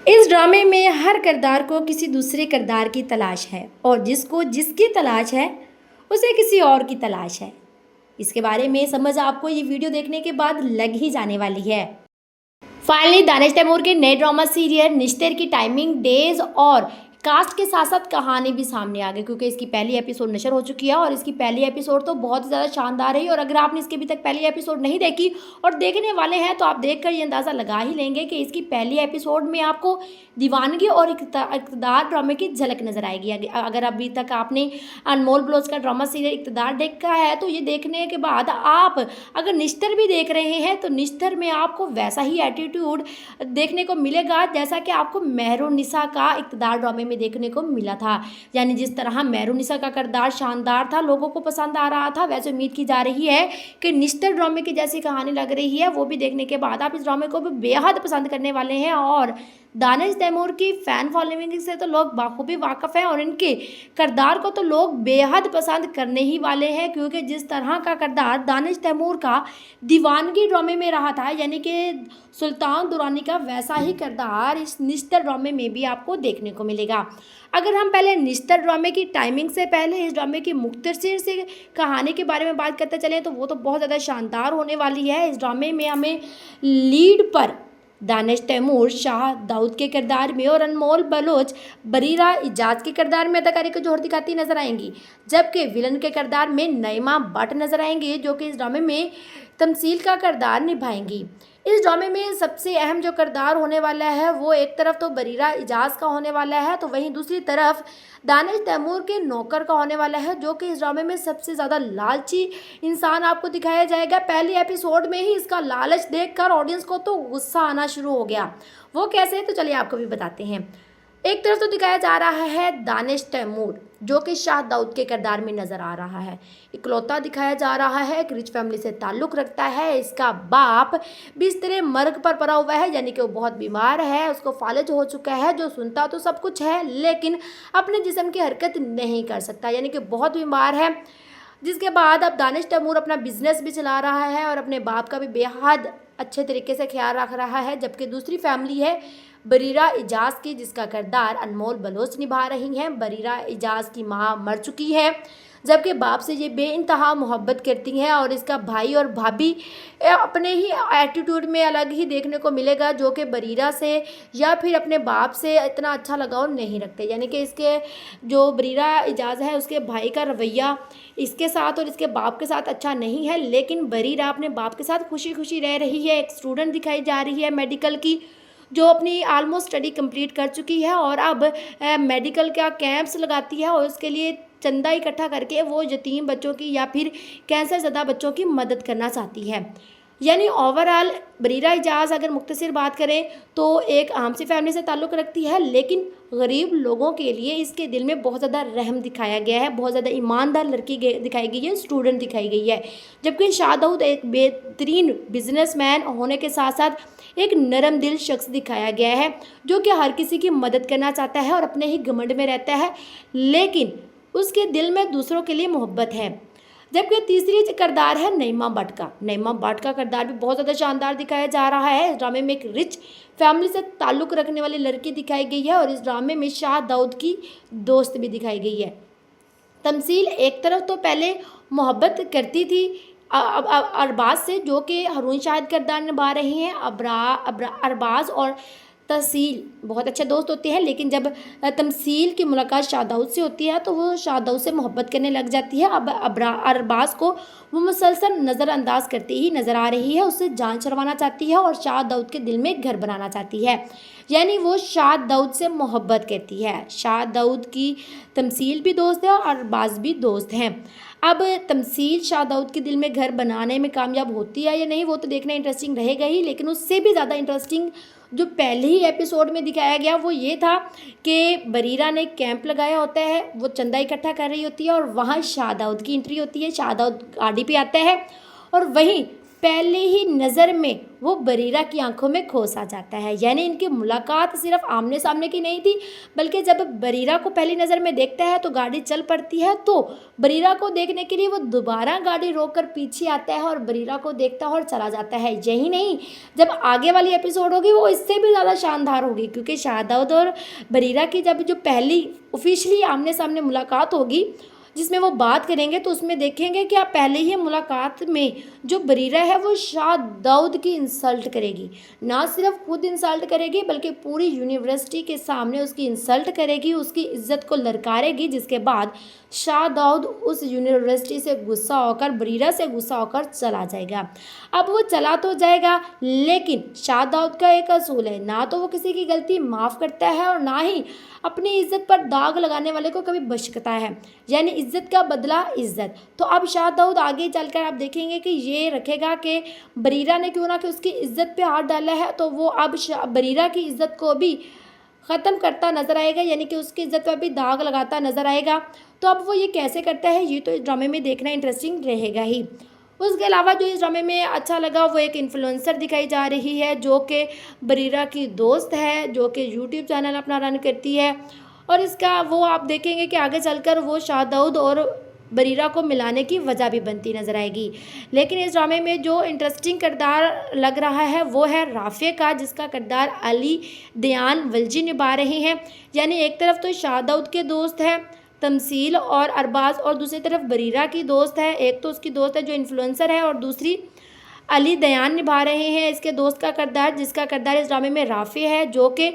इस ड्रामे में हर किरदार को किसी दूसरे किरदार की तलाश है और जिसको जिसकी तलाश है उसे किसी और की तलाश है। इसके बारे में समझ आपको ये वीडियो देखने के बाद लग ही जाने वाली है। फाइनली दानिश तैमूर के नए ड्रामा सीरियल निश्तर की टाइमिंग, डेज और कास्ट के साथ साथ कहानी भी सामने आ गई, क्योंकि इसकी पहली एपिसोड नशर हो चुकी है और इसकी पहली एपिसोड तो बहुत ही ज़्यादा शानदार रही। और अगर आपने इसके अभी तक पहली एपिसोड नहीं देखी और देखने वाले हैं तो आप देखकर ये अंदाज़ा लगा ही लेंगे कि इसकी पहली एपिसोड में आपको दीवानगी और इक़्तिदार ड्रामे की झलक नज़र आएगी। अगर अभी तक आपने अनमोल बलोच का ड्रामा सीरियल इक़्तिदार देखा है तो ये देखने के बाद आप अगर निश्तर भी देख रहे हैं तो निश्तर में आपको वैसा ही एटीट्यूड देखने को मिलेगा जैसा कि आपको मेहरुन्निसा का इक़्तिदार ड्रामे में देखने को मिला था। यानी जिस तरह मेहरुन्निसा का किरदार शानदार था, लोगों को पसंद आ रहा था, वैसे उम्मीद की जा रही है कि निश्तर ड्रामे की जैसी कहानी लग रही है वो भी देखने के बाद आप इस ड्रामे को भी बेहद पसंद करने वाले हैं। और दानिश तैमूर की फ़ैन फॉलोइंग से तो लोग बाखूबी वाकिफ़ हैं और इनके किरदार को तो लोग बेहद पसंद करने ही वाले हैं, क्योंकि जिस तरह का किरदार दानिश तैमूर का दीवानगी ड्रामे में रहा था, यानी कि सुल्तान दुरानी का, वैसा ही किरदार इस निश्तर ड्रामे में भी आपको देखने को मिलेगा। अगर हम पहले निश्तर ड्रामे की टाइमिंग से पहले इस ड्रामे की मुख्तसर से कहानी के बारे में बात करते चलें तो वो तो बहुत ज़्यादा शानदार होने वाली है। इस ड्रामे में हमें लीड पर दानिश तैमूर शाह दाऊद के किरदार में और अनमोल बलोच बरीरा इजाज़ के किरदार में अदाकारी को जोहर दिखाती नजर आएंगी, जबकि विलन के किरदार में नईमा भट्ट नजर आएंगी जो कि इस ड्रामे में तमसील का किरदार निभाएंगी। इस ड्रामे में सबसे अहम जो किरदार होने वाला है वो एक तरफ तो बरीरा इजाज़ का होने वाला है, तो वहीं दूसरी तरफ दानिश तैमूर के नौकर का होने वाला है, जो कि इस ड्रामे में सबसे ज़्यादा लालची इंसान आपको दिखाया जाएगा। पहली एपिसोड में ही इसका लालच देखकर ऑडियंस को तो गुस्सा आना शुरू हो गया। वो कैसे, तो चलिए आपको भी बताते हैं। एक तरफ तो दिखाया जा रहा है दानिश तैमूर जो कि शाह दाऊद के किरदार में नज़र आ रहा है, इकलौता दिखाया जा रहा है, एक रिच फैमिली से ताल्लुक़ रखता है, इसका बाप बिस्तरे मर्ग पर पड़ा हुआ है, यानी कि वो बहुत बीमार है, उसको फालिज हो चुका है, जो सुनता तो सब कुछ है लेकिन अपने जिस्म की हरकत नहीं कर सकता, यानी कि बहुत बीमार है। जिसके बाद अब दानिश तैमूर अपना बिजनेस भी चला रहा है और अपने बाप का भी बेहद अच्छे तरीके से ख्याल रख रहा है, जबकि दूसरी फैमिली है बरीरा इजाज़ की, जिसका किरदार अनमोल बलोच निभा रही हैं। बरीरा इजाज़ की माँ मर चुकी है, जबकि बाप से ये बेइंतहा मोहब्बत करती हैं और इसका भाई और भाभी अपने ही एटीट्यूड में अलग ही देखने को मिलेगा, जो कि बरीरा से या फिर अपने बाप से इतना अच्छा लगाव नहीं रखते। यानी कि इसके जो बरीरा इजाज़ है उसके भाई का रवैया इसके साथ और इसके बाप के साथ अच्छा नहीं है, लेकिन बरीरा अपने बाप के साथ खुशी खुशी रह रही है। एक स्टूडेंट दिखाई जा रही है मेडिकल की, जो अपनी आलमोस्ट स्टडी कंप्लीट कर चुकी है और अब मेडिकल का कैंप्स लगाती है और उसके लिए चंदा इकट्ठा करके वो यतीम बच्चों की या फिर कैंसर ज़दा बच्चों की मदद करना चाहती है। यानी ओवरऑल बरीरा इजाज़ अगर मुख्तसर बात करें तो एक आम सी फैमिली से ताल्लुक़ रखती है, लेकिन गरीब लोगों के लिए इसके दिल में बहुत ज़्यादा रहम दिखाया गया है, बहुत ज़्यादा ईमानदार लड़की दिखाई गई है, स्टूडेंट दिखाई गई है। जबकि शाह दाऊद एक बेहतरीन बिजनेसमैन होने के साथ साथ एक नरम दिल शख्स दिखाया गया है, जो कि हर किसी की मदद करना चाहता है और अपने ही घमंड में रहता है, लेकिन उसके दिल में दूसरों के लिए मोहब्बत है। जबकि तीसरी किरदार है नईमा भट्ट का। नईमा भट्ट का किरदार भी बहुत ज़्यादा शानदार दिखाया जा रहा है। इस ड्रामे में एक रिच फैमिली से ताल्लुक़ रखने वाली लड़की दिखाई गई है और इस ड्रामे में शाह दाऊद की दोस्त भी दिखाई गई है। तमसील एक तरफ तो पहले मोहब्बत करती थी अरबाज से, जो कि हारून शाहिद किरदार निभा रही हैं। अरबाज और तहसील बहुत अच्छे दोस्त होते हैं, लेकिन जब तमसील की मुलाकात शाह दाऊद से होती है तो वो शाह दाऊद से मोहब्बत करने लग जाती है। अब अरबाज को वो मुसलसल नज़रअंदाज करती ही नज़र आ रही है, उससे जान छुड़वाना चाहती है और शाह दाऊद के दिल में घर बनाना चाहती है। यानी वो शाह दाऊद से मोहब्बत करती है। शाह दाऊद की तमसील भी दोस्त है और अरबाज भी दोस्त हैं। अब तमसील शाह दाऊद के दिल में घर बनाने में कामयाब होती है या नहीं वो तो देखना इंटरेस्टिंग रहेगा ही, लेकिन उससे भी ज़्यादा इंटरेस्टिंग जो पहले ही एपिसोड में दिखाया गया वो ये था कि बरीरा ने कैंप लगाया होता है, वो चंदा इकट्ठा कर रही होती है और वहाँ शाह दाऊद की एंट्री होती है। शाह दाऊद गाड़ी पे आता है और वहीं पहले ही नज़र में वो बरीरा की आंखों में खोस आ जाता है। यानी इनकी मुलाकात सिर्फ आमने सामने की नहीं थी, बल्कि जब बरीरा को पहली नज़र में देखता है तो गाड़ी चल पड़ती है, तो बरीरा को देखने के लिए वो दोबारा गाड़ी रोककर पीछे आता है और बरीरा को देखता है और चला जाता है। यही नहीं, जब आगे वाली एपिसोड होगी वो इससे भी ज़्यादा शानदार होगी, क्योंकि शाहदाद और बरीरा की जब जो पहली ऑफिशियली आमने सामने मुलाकात होगी जिसमें वो बात करेंगे, तो उसमें देखेंगे कि आप पहले ही मुलाकात में जो बरीरा है वो शाहदाद की इंसल्ट करेगी। ना सिर्फ खुद इंसल्ट करेगी बल्कि पूरी यूनिवर्सिटी के सामने उसकी इंसल्ट करेगी, उसकी इज्जत को ललकारेगी, जिसके बाद शाहदाद उस यूनिवर्सिटी से गुस्सा होकर, बरीरा से गुस्सा होकर चला जाएगा। अब वो चला तो जाएगा, लेकिन शाहदाद का एक असूल है, ना तो वो किसी की गलती माफ़ करता है और ना ही अपनी इज्जत पर दाग लगाने वाले को कभी बख्शता है। यानी इज्जत का बदला इज्जत। तो अब शाहदाद आगे चलकर आप देखेंगे कि ये रखेगा कि बरीरा ने क्यों ना कि उसकी इज्जत पे हाथ डाला है, तो वो अब बरीरा की इज्जत को भी ख़त्म करता नज़र आएगा, यानी कि उसकी इज्जत पर भी दाग लगाता नज़र आएगा। तो अब वो ये कैसे करता है, ये तो इस ड्रामे में देखना इंटरेस्टिंग रहेगा ही। उसके अलावा जो इस ड्रामे में अच्छा लगा वो एक इन्फ्लुएंसर दिखाई जा रही है, जो कि बरीरा की दोस्त है, जो कि यूट्यूब चैनल अपना रन करती है, और इसका वो आप देखेंगे कि आगे चलकर वो शाहदाद और बरीरा को मिलाने की वजह भी बनती नज़र आएगी। लेकिन इस ड्रामे में जो इंटरेस्टिंग किरदार लग रहा है वो है राफे का, जिसका किरदार अली दयान वलजी निभा रहे हैं। यानी एक तरफ तो शाहदाद के दोस्त हैं तमसील और अरबाज, और दूसरी तरफ बरीरा की दोस्त है, एक तो उसकी दोस्त है जो इन्फ्लुएंसर है और दूसरी अली दयान निभा रहे हैं इसके दोस्त का किरदार, जिसका किरदार इस ड्रामे में राफे है, जो कि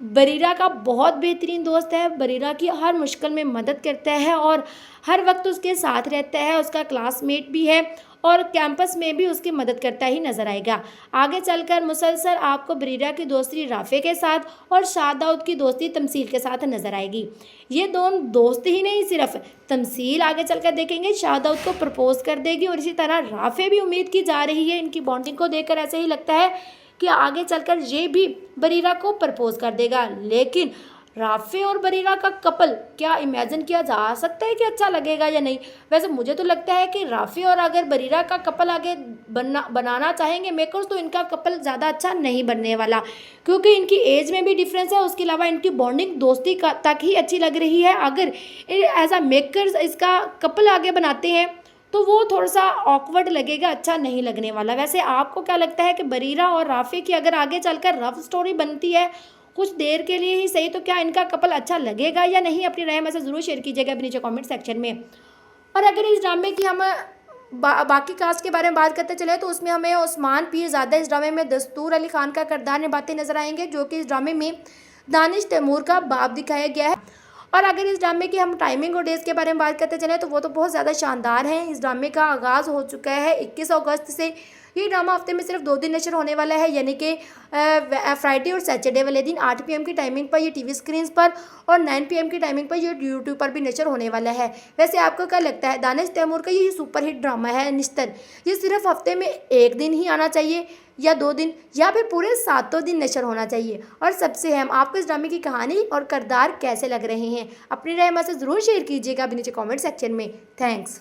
बरीरा का बहुत बेहतरीन दोस्त है, बरीरा की हर मुश्किल में मदद करता है और हर वक्त उसके साथ रहता है, उसका क्लासमेट भी है और कैंपस में भी उसकी मदद करता ही नज़र आएगा। आगे चलकर मुसलसल आपको बरीरा की दोस्ती राफे के साथ और शाहदाद की दोस्ती तमसील के साथ नज़र आएगी। ये दोनों दोस्त ही नहीं, सिर्फ तमसील आगे चलकर देखेंगे शाहदाद को प्रपोज कर देगी, और इसी तरह राफे भी उम्मीद की जा रही है, इनकी बॉन्डिंग को देखकर ऐसे ही लगता है कि आगे चलकर ये भी बरीरा को प्रपोज कर देगा। लेकिन राफे और बरीरा का कपल क्या इमेजिन किया जा सकता है कि अच्छा लगेगा या नहीं? वैसे मुझे तो लगता है कि राफे और अगर बरीरा का कपल आगे बनाना चाहेंगे मेकर्स, तो इनका कपल ज़्यादा अच्छा नहीं बनने वाला, क्योंकि इनकी एज में भी डिफरेंस है। उसके अलावा इनकी बॉन्डिंग दोस्ती का तक ही अच्छी लग रही है। अगर एज अ मेकर्स इसका कपल आगे बनाते हैं तो वो थोड़ा सा ऑकवर्ड लगेगा, अच्छा नहीं लगने वाला। वैसे आपको क्या लगता है कि बरीरा और राफे की अगर आगे चलकर रफ स्टोरी बनती है कुछ देर के लिए ही सही, तो क्या इनका कपल अच्छा लगेगा या नहीं? अपनी राय में से ज़रूर शेयर कीजिएगा अपने नीचे कमेंट सेक्शन में। और अगर इस ड्रामे की हम बाकी कास्ट के बारे में बात करते चले तो उसमें हमें उस्मान पीरज़ादा इस ड्रामे में दस्तूर अली खान का किरदार निभाते नजर आएंगे, जो कि इस ड्रामे में दानिश तैमूर का बाप दिखाया गया है। और अगर इस ड्रामे की हम टाइमिंग और डेज के बारे में बात करते चलें तो वो तो बहुत ज़्यादा शानदार है। इस ड्रामे का आगाज़ हो चुका है 21 अगस्त से। ये ड्रामा हफ्ते में सिर्फ 2 दिन नशर होने वाला है, यानी कि फ्राइडे और सैटरडे वाले दिन 8 PM की टाइमिंग पर ये टीवी स्क्रीन्स पर और 9 PM की टाइमिंग पर ये यूट्यूब पर भी नशर होने वाला है। वैसे आपको क्या लगता है, दानिश तैमूर का ये सुपरहिट ड्रामा है निश्तर, ये सिर्फ हफ्ते में 1 दिन ही आना चाहिए या 2 दिन या फिर पूरे 7 दिन नशर होना चाहिए? और सबसे अहम, आपको इस ड्रामे की कहानी और किरदार कैसे लग रहे हैं? अपनी राय हमसे ज़रूर शेयर कीजिएगा अभी नीचे कमेंट सेक्शन में। थैंक्स।